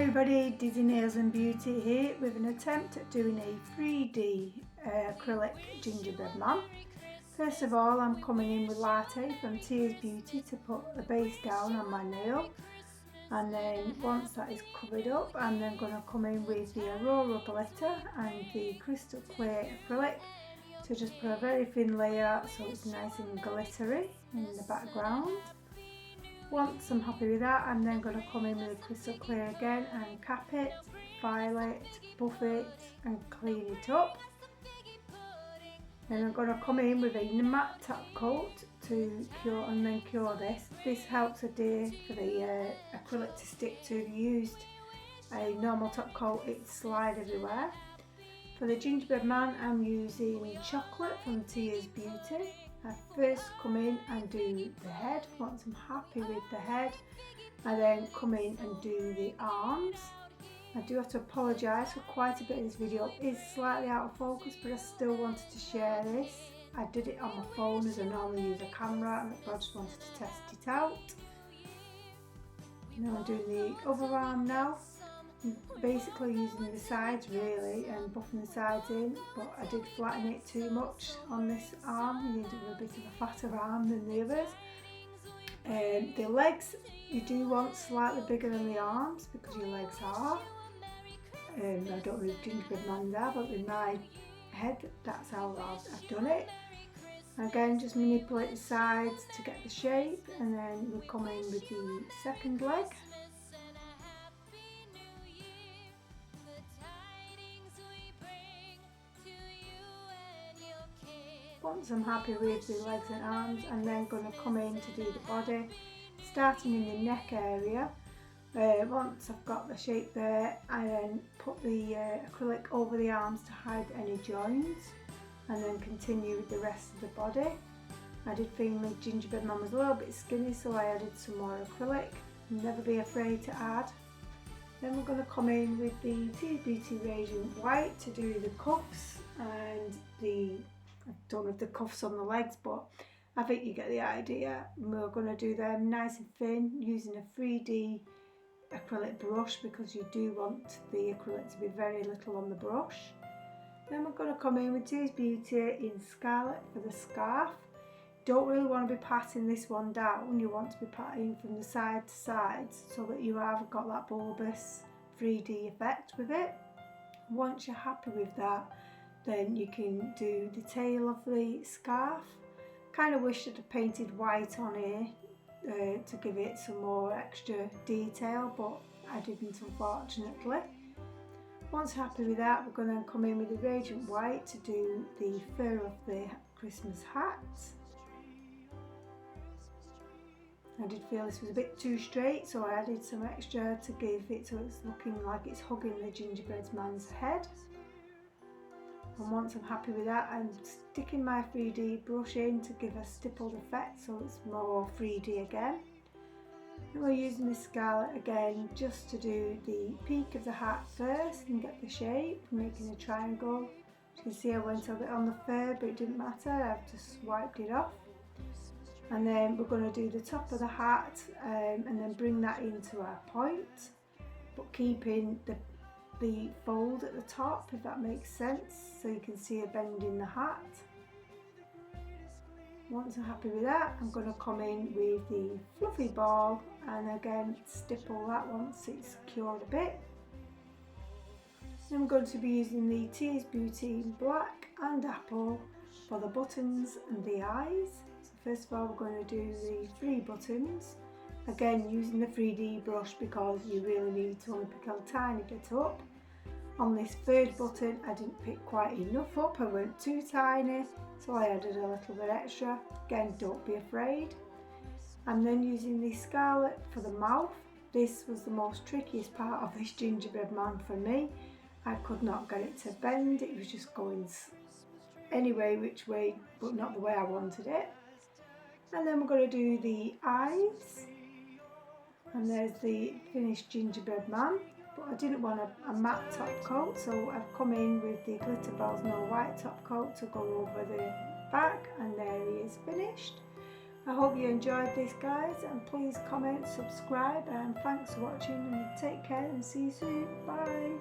everybody, Dizzy Nails and Beauty here with an attempt at doing a 3D acrylic gingerbread man. First of all, I'm coming in with Latte from Tears Beauty to put the base down on my nail, and then once that is covered up, I'm then going to come in with the Aurora glitter and the crystal clear acrylic to just put a very thin layer out so it's nice and glittery in the background. Once I'm happy with that, I'm then going to come in with the crystal clear again and cap it, file it, buff it and clean it up. Then I'm going to come in with a matte top coat to cure this. This helps adhere for the acrylic to stick to. If you used a normal top coat, it'd slide everywhere. For the gingerbread man, I'm using chocolate from Tears Beauty. I first come in and do the head. Once I'm happy with the head, I then come in and do the arms. I do have to apologise for quite a bit of this video. It is slightly out of focus, but I still wanted to share this. I did it on my phone as I normally use a camera, and I just wanted to test it out. Now I'm doing the other arm now. Basically using the sides really and buffing the sides in, but I did flatten it too much on this arm. You need a bit of a fatter arm than the others. The legs you do want slightly bigger than the arms because your legs are. I don't know if gingerbread man's are, but with my head that's how I've done it. Again, just manipulate the sides to get the shape, and then we'll come in with the second leg. Once I'm happy with the legs and arms, I'm then going to come in to do the body, starting in the neck area. Once I've got the shape there, I then put the acrylic over the arms to hide any joins, and then continue with the rest of the body. I did think my gingerbread man was a little bit skinny, so I added some more acrylic. Never be afraid to add. Then we're going to come in with the Tears Beauty Radiant White to do the cuffs and I don't have the cuffs on the legs, but I think you get the idea. We're going to do them nice and thin using a 3D acrylic brush because you do want the acrylic to be very little on the brush. Then we're going to come in with Tears Beauty in Scarlet for the scarf. Don't really want to be patting this one down, you want to be patting from the side to side so that you have got that bulbous 3D effect with it. Once you're happy with that, then you can do the tail of the scarf. Kind of wish I'd have painted white on here to give it some more extra detail, but I didn't, unfortunately. Once happy with that, we're going to come in with the Radiant White to do the fur of the Christmas hat. I did feel this was a bit too straight, so I added some extra to give it so it's looking like it's hugging the gingerbread man's head. And once I'm happy with that, I'm sticking my 3D brush in to give a stippled effect so it's more 3D again. And we're using the Scarlet again just to do the peak of the hat first and get the shape, making a triangle. As you can see, I went a bit on the fur, but it didn't matter, I've just wiped it off. And then we're going to do the top of the hat and then bring that into our point, but keeping the fold at the top, if that makes sense, so you can see a bend in the hat. Once I'm happy with that, I'm going to come in with the fluffy ball and again stipple that once it's cured a bit. Then we're going to be using the Tears Beauty Black and Apple for the buttons and the eyes. So first of all, we're going to do the 3 buttons. Again, using the 3D brush because you really need to only pick a tiny bit up. On this third button, I didn't pick quite enough up, I went too tiny, so I added a little bit extra. Again, don't be afraid. I'm then using the Scarlet for the mouth. This was the most trickiest part of this gingerbread man for me. I could not get it to bend, it was just going anyway, which way, but not the way I wanted it. And then we're going to do the eyes. And there's the finished gingerbread man. But I didn't want a matte top coat, so I've come in with the Glitter Bells No White top coat to go over the back, and there he is finished. I hope you enjoyed this, guys, and please comment, subscribe, and thanks for watching, and take care and see you soon. Bye.